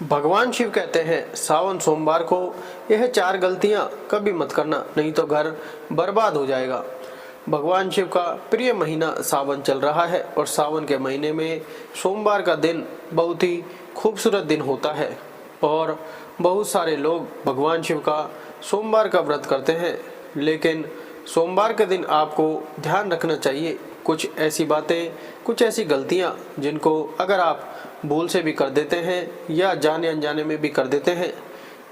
भगवान शिव कहते हैं सावन सोमवार को यह 4 गलतियां कभी मत करना, नहीं तो घर बर्बाद हो जाएगा। भगवान शिव का प्रिय महीना सावन चल रहा है और सावन के महीने में सोमवार का दिन बहुत ही खूबसूरत दिन होता है और बहुत सारे लोग भगवान शिव का सोमवार का व्रत करते हैं। लेकिन सोमवार के दिन आपको ध्यान रखना चाहिए कुछ ऐसी बातें, कुछ ऐसी गलतियां जिनको अगर आप भूल से भी कर देते हैं या जाने अनजाने में भी कर देते हैं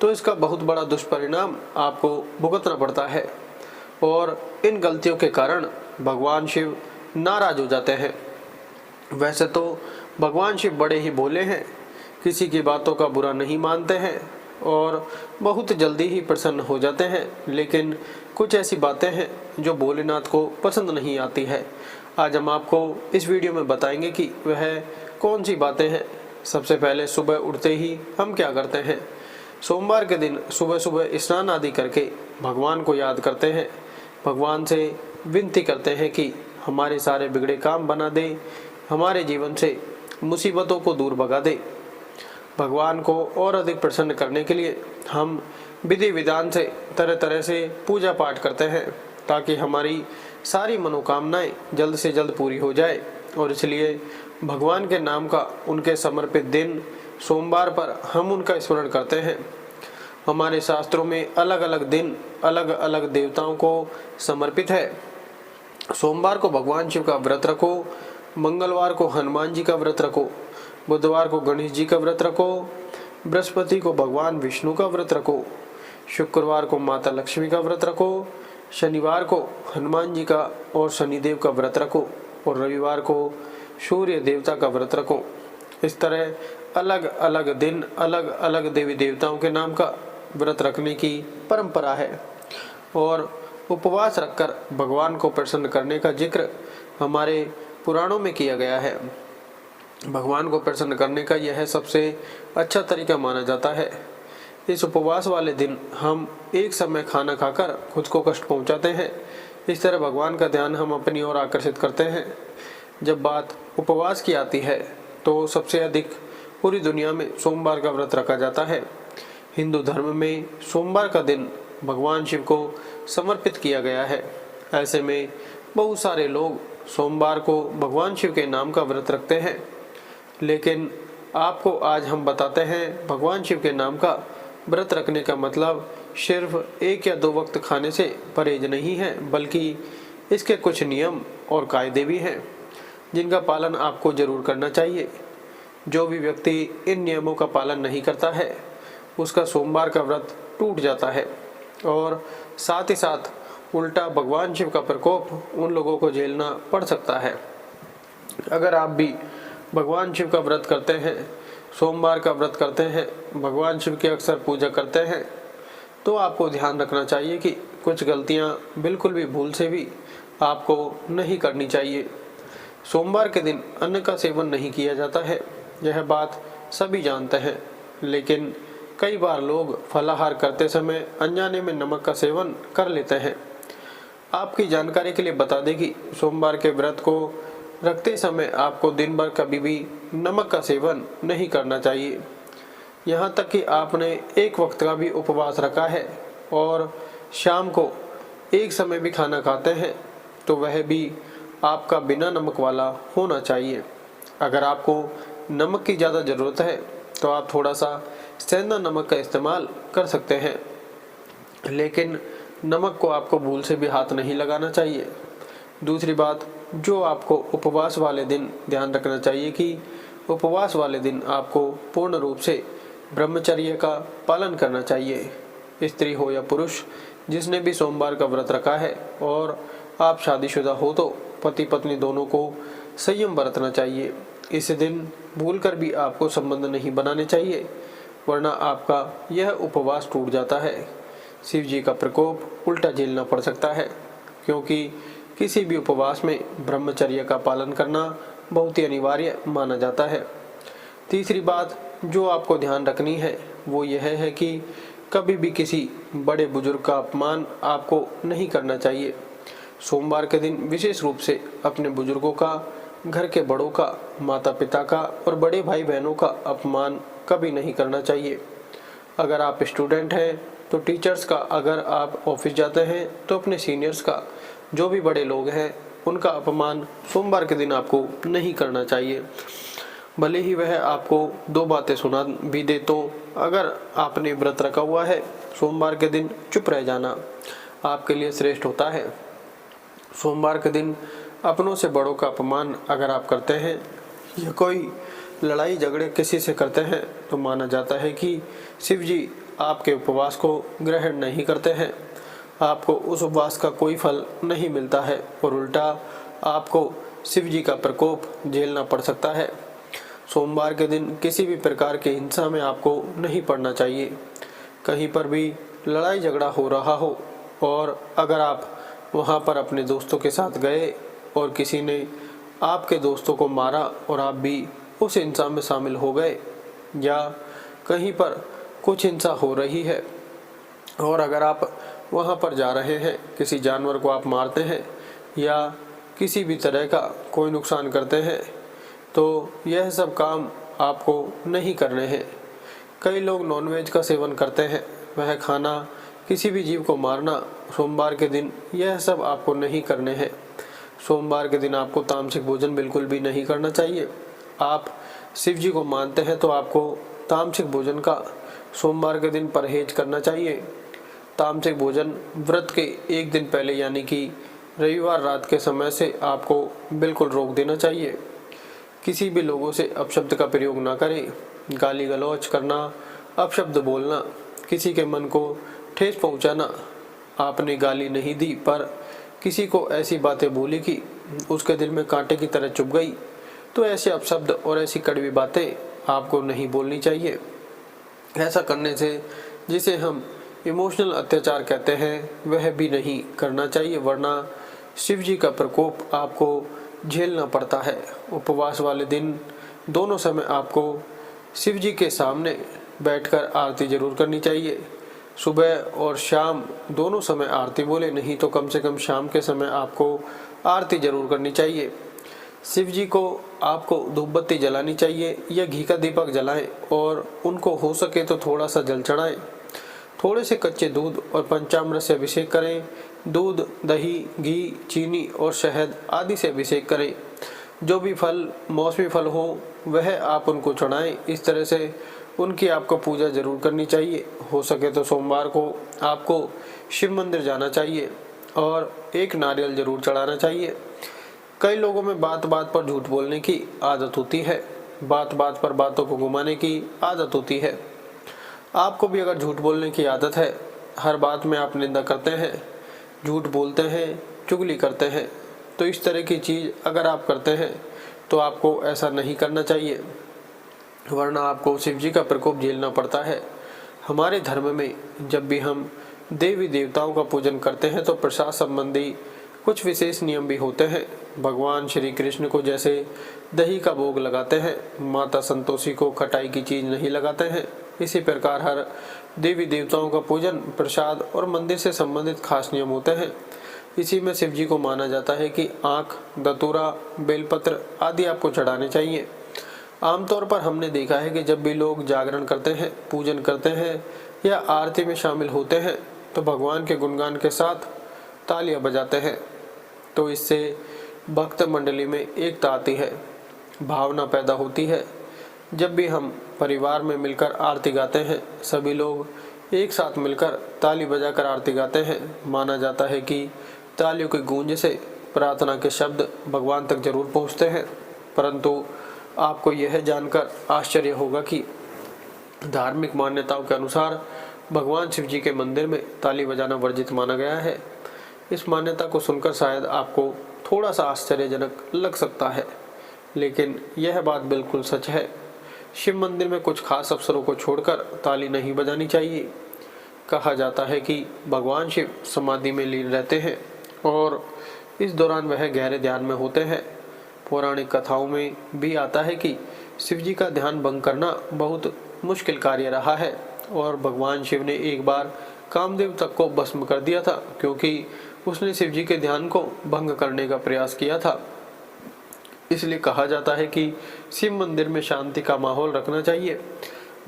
तो इसका बहुत बड़ा दुष्परिणाम आपको भुगतना पड़ता है और इन गलतियों के कारण भगवान शिव नाराज हो जाते हैं। वैसे तो भगवान शिव बड़े ही भोले हैं, किसी की बातों का बुरा नहीं मानते हैं और बहुत जल्दी ही प्रसन्न हो जाते हैं, लेकिन कुछ ऐसी बातें हैं जो भोलेनाथ को पसंद नहीं आती है। आज हम आपको इस वीडियो में बताएंगे कि वह कौन सी बातें हैं। सबसे पहले सुबह उठते ही हम क्या करते हैं। सोमवार के दिन सुबह सुबह स्नान आदि करके भगवान को याद करते हैं, भगवान से विनती करते हैं कि हमारे सारे बिगड़े काम बना दे, हमारे जीवन से मुसीबतों को दूर भगा दे। भगवान को और अधिक प्रसन्न करने के लिए हम विधि विधान से तरह तरह से पूजा पाठ करते हैं ताकि हमारी सारी मनोकामनाएं जल्द से जल्द पूरी हो जाए और इसलिए भगवान के नाम का उनके समर्पित दिन सोमवार पर हम उनका स्मरण करते हैं। हमारे शास्त्रों में अलग अलग दिन अलग अलग देवताओं को समर्पित है। सोमवार को भगवान शिव का व्रत रखो, मंगलवार को हनुमान जी का व्रत रखो, बुधवार को गणेश जी का व्रत रखो, बृहस्पति को भगवान विष्णु का व्रत रखो, शुक्रवार को माता लक्ष्मी का व्रत रखो, शनिवार को हनुमान जी का और शनिदेव का व्रत रखो और रविवार को सूर्य देवता का व्रत रखो। इस तरह अलग अलग दिन अलग अलग देवी देवताओं के नाम का व्रत रखने की परंपरा है और उपवास रखकर भगवान को प्रसन्न करने का जिक्र हमारे पुराणों में किया गया है। भगवान को प्रसन्न करने का यह सबसे अच्छा तरीका माना जाता है। इस उपवास वाले दिन हम एक समय खाना खाकर खुद को कष्ट पहुंचाते हैं। इस तरह भगवान का ध्यान हम अपनी ओर आकर्षित करते हैं। जब बात उपवास की आती है तो सबसे अधिक पूरी दुनिया में सोमवार का व्रत रखा जाता है। हिंदू धर्म में सोमवार का दिन भगवान शिव को समर्पित किया गया है। ऐसे में बहुत सारे लोग सोमवार को भगवान शिव के नाम का व्रत रखते हैं। लेकिन आपको आज हम बताते हैं भगवान शिव के नाम का व्रत रखने का मतलब सिर्फ 1 या 2 वक्त खाने से परहेज नहीं है, बल्कि इसके कुछ नियम और कायदे भी हैं जिनका पालन आपको जरूर करना चाहिए। जो भी व्यक्ति इन नियमों का पालन नहीं करता है उसका सोमवार का व्रत टूट जाता है और साथ ही साथ उल्टा भगवान शिव का प्रकोप उन लोगों को झेलना पड़ सकता है। अगर आप भी भगवान शिव का व्रत करते हैं, सोमवार का व्रत करते हैं, भगवान शिव की अक्सर पूजा करते हैं, तो आपको ध्यान रखना चाहिए कि कुछ गलतियां बिल्कुल भी भूल से भी आपको नहीं करनी चाहिए। सोमवार के दिन अन्न का सेवन नहीं किया जाता है, यह बात सभी जानते हैं, लेकिन कई बार लोग फलाहार करते समय अनजाने में नमक का सेवन कर लेते हैं। आपकी जानकारी के लिए बता दें कि सोमवार के व्रत को रखते समय आपको दिन भर कभी भी नमक का सेवन नहीं करना चाहिए। यहाँ तक कि आपने एक वक्त का भी उपवास रखा है और शाम को एक समय भी खाना खाते हैं तो वह भी आपका बिना नमक वाला होना चाहिए। अगर आपको नमक की ज़्यादा ज़रूरत है तो आप थोड़ा सा सेंधा नमक का इस्तेमाल कर सकते हैं, लेकिन नमक को आपको भूल से भी हाथ नहीं लगाना चाहिए। दूसरी बात जो आपको उपवास वाले दिन ध्यान रखना चाहिए कि उपवास वाले दिन आपको पूर्ण रूप से ब्रह्मचर्य का पालन करना चाहिए। स्त्री हो या पुरुष जिसने भी सोमवार का व्रत रखा है और आप शादीशुदा हो तो पति पत्नी दोनों को संयम बरतना चाहिए। इस दिन भूलकर भी आपको संबंध नहीं बनाने चाहिए, वरना आपका यह उपवास टूट जाता है। शिव जी का प्रकोप उल्टा झेलना पड़ सकता है, क्योंकि किसी भी उपवास में ब्रह्मचर्य का पालन करना बहुत ही अनिवार्य माना जाता है। तीसरी बात जो आपको ध्यान रखनी है वो यह है कि कभी भी किसी बड़े बुजुर्ग का अपमान आपको नहीं करना चाहिए। सोमवार के दिन विशेष रूप से अपने बुजुर्गों का, घर के बड़ों का, माता पिता का और बड़े भाई बहनों का अपमान कभी नहीं करना चाहिए। अगर आप स्टूडेंट हैं तो टीचर्स का, अगर आप ऑफिस जाते हैं तो अपने सीनियर्स का, जो भी बड़े लोग हैं उनका अपमान सोमवार के दिन आपको नहीं करना चाहिए। भले ही वह आपको दो बातें सुना भी दे, तो अगर आपने व्रत रखा हुआ है सोमवार के दिन चुप रह जाना आपके लिए श्रेष्ठ होता है। सोमवार के दिन अपनों से बड़ों का अपमान अगर आप करते हैं या कोई लड़ाई झगड़े किसी से करते हैं तो माना जाता है कि शिव जी आपके उपवास को ग्रहण नहीं करते हैं, आपको उस उपवास का कोई फल नहीं मिलता है और उल्टा आपको शिव जी का प्रकोप झेलना पड़ सकता है। सोमवार के दिन किसी भी प्रकार की हिंसा में आपको नहीं पड़ना चाहिए। कहीं पर भी लड़ाई झगड़ा हो रहा हो और अगर आप वहां पर अपने दोस्तों के साथ गए और किसी ने आपके दोस्तों को मारा और आप भी उस हिंसा में शामिल हो गए, या कहीं पर कुछ हिंसा हो रही है और अगर आप वहां पर जा रहे हैं, किसी जानवर को आप मारते हैं या किसी भी तरह का कोई नुकसान करते हैं, तो यह सब काम आपको नहीं करने हैं। कई लोग नॉनवेज का सेवन करते हैं, वह खाना, किसी भी जीव को मारना सोमवार के दिन, यह सब आपको नहीं करने हैं। सोमवार के दिन आपको तामसिक भोजन बिल्कुल भी नहीं करना चाहिए। आप शिव जी को मानते हैं तो आपको तामसिक भोजन का सोमवार के दिन परहेज करना चाहिए। तामसिक भोजन व्रत के एक दिन पहले यानी कि रविवार रात के समय से आपको बिल्कुल रोक देना चाहिए। किसी भी लोगों से अपशब्द का प्रयोग ना करें। गाली गलौज करना, अपशब्द बोलना, किसी के मन को ठेस पहुंचाना। आपने गाली नहीं दी पर किसी को ऐसी बातें बोली कि उसके दिल में कांटे की तरह चुभ गई, तो ऐसे अपशब्द और ऐसी कड़वी बातें आपको नहीं बोलनी चाहिए। ऐसा करने से जिसे हम इमोशनल अत्याचार कहते हैं वह भी नहीं करना चाहिए, वरना शिव जी का प्रकोप आपको झेलना पड़ता है। उपवास वाले दिन दोनों समय आपको शिव जी के सामने बैठकर आरती जरूर करनी चाहिए। सुबह और शाम दोनों समय आरती बोले, नहीं तो कम से कम शाम के समय आपको आरती जरूर करनी चाहिए। शिव जी को आपको धूप बत्ती जलानी चाहिए या घी का दीपक जलाएं और उनको हो सके तो थोड़ा सा जल चढ़ाएं। थोड़े से कच्चे दूध और पंचामृत से अभिषेक करें। दूध, दही, घी, चीनी और शहद आदि से अभिषेक करें। जो भी फल, मौसमी फल हो वह आप उनको चढ़ाएं। इस तरह से उनकी आपको पूजा जरूर करनी चाहिए। हो सके तो सोमवार को आपको शिव मंदिर जाना चाहिए और एक नारियल जरूर चढ़ाना चाहिए। कई लोगों में बात बात पर झूठ बोलने की आदत होती है, बात बात पर बातों को घुमाने की आदत होती है। आपको भी अगर झूठ बोलने की आदत है, हर बात में आप निंदा करते हैं, झूठ बोलते हैं, चुगली करते हैं, तो इस तरह की चीज़ अगर आप करते हैं तो आपको ऐसा नहीं करना चाहिए, वरना आपको शिव जी का प्रकोप झेलना पड़ता है। हमारे धर्म में जब भी हम देवी देवताओं का पूजन करते हैं तो प्रसाद संबंधी कुछ विशेष नियम भी होते हैं। भगवान श्री कृष्ण को जैसे दही का भोग लगाते हैं, माता संतोषी को खटाई की चीज़ नहीं लगाते हैं, इसी प्रकार हर देवी देवताओं का पूजन, प्रसाद और मंदिर से संबंधित खास नियम होते हैं। इसी में शिव जी को माना जाता है कि आँख, धतूरा, बेलपत्र आदि आपको चढ़ाने चाहिए। आमतौर पर हमने देखा है कि जब भी लोग जागरण करते हैं, पूजन करते हैं या आरती में शामिल होते हैं तो भगवान के गुणगान के साथ तालियां बजाते हैं, तो इससे भक्त मंडली में एकता आती है, भावना पैदा होती है। जब भी हम परिवार में मिलकर आरती गाते हैं, सभी लोग एक साथ मिलकर ताली बजाकर आरती गाते हैं, माना जाता है कि तालियों की गूंज से प्रार्थना के शब्द भगवान तक जरूर पहुंचते हैं। परंतु आपको यह जानकर आश्चर्य होगा कि धार्मिक मान्यताओं के अनुसार भगवान शिव जी के मंदिर में ताली बजाना वर्जित माना गया है। इस मान्यता को सुनकर शायद आपको थोड़ा सा आश्चर्यजनक लग सकता है, लेकिन यह बात बिल्कुल सच है। शिव मंदिर में कुछ खास अवसरों को छोड़कर ताली नहीं बजानी चाहिए। कहा जाता है कि भगवान शिव समाधि में लीन रहते हैं और इस दौरान वह गहरे ध्यान में होते हैं। पौराणिक कथाओं में भी आता है कि शिव जी का ध्यान भंग करना बहुत मुश्किल कार्य रहा है और भगवान शिव ने एक बार कामदेव तक को भस्म कर दिया था, क्योंकि उसने शिव जी के ध्यान को भंग करने का प्रयास किया था। इसलिए कहा जाता है कि शिव मंदिर में शांति का माहौल रखना चाहिए।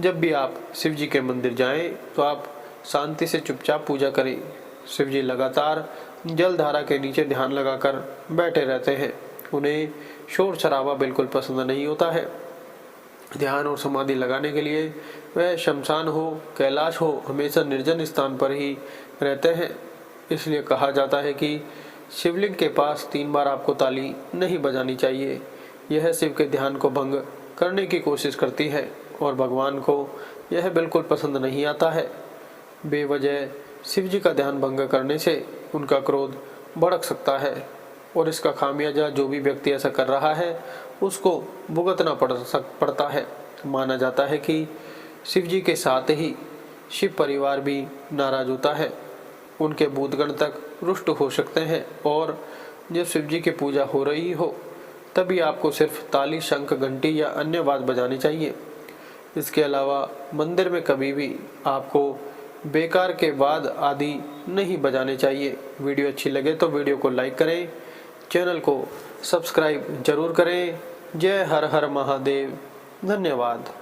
जब भी आप शिव जी के मंदिर जाएं तो आप शांति से चुपचाप पूजा करें। शिव जी लगातार जल धारा के नीचे ध्यान लगाकर बैठे रहते हैं। उन्हें शोर शराबा बिल्कुल पसंद नहीं होता है। ध्यान और समाधि लगाने के लिए वह शमशान हो, कैलाश हो, हमेशा निर्जन स्थान पर ही रहते हैं। इसलिए कहा जाता है कि शिवलिंग के पास 3 बार आपको ताली नहीं बजानी चाहिए। यह शिव के ध्यान को भंग करने की कोशिश करती है और भगवान को यह बिल्कुल पसंद नहीं आता है। बेवजह शिव जी का ध्यान भंग करने से उनका क्रोध भड़क सकता है और इसका खामियाजा जो भी व्यक्ति ऐसा कर रहा है उसको भुगतना पड़ता है। माना जाता है कि शिव जी के साथ ही शिव परिवार भी नाराज होता है। उनके भूतगण तक रुष्ट हो सकते हैं और जब शिव जी की पूजा हो रही हो तभी आपको सिर्फ ताली, शंख, घंटी या अन्य वाद्य बजानी चाहिए। इसके अलावा मंदिर में कभी भी आपको बेकार के वाद्य आदि नहीं बजाने चाहिए। वीडियो अच्छी लगे तो वीडियो को लाइक करें, चैनल को सब्सक्राइब जरूर करें। जय हर हर महादेव। धन्यवाद।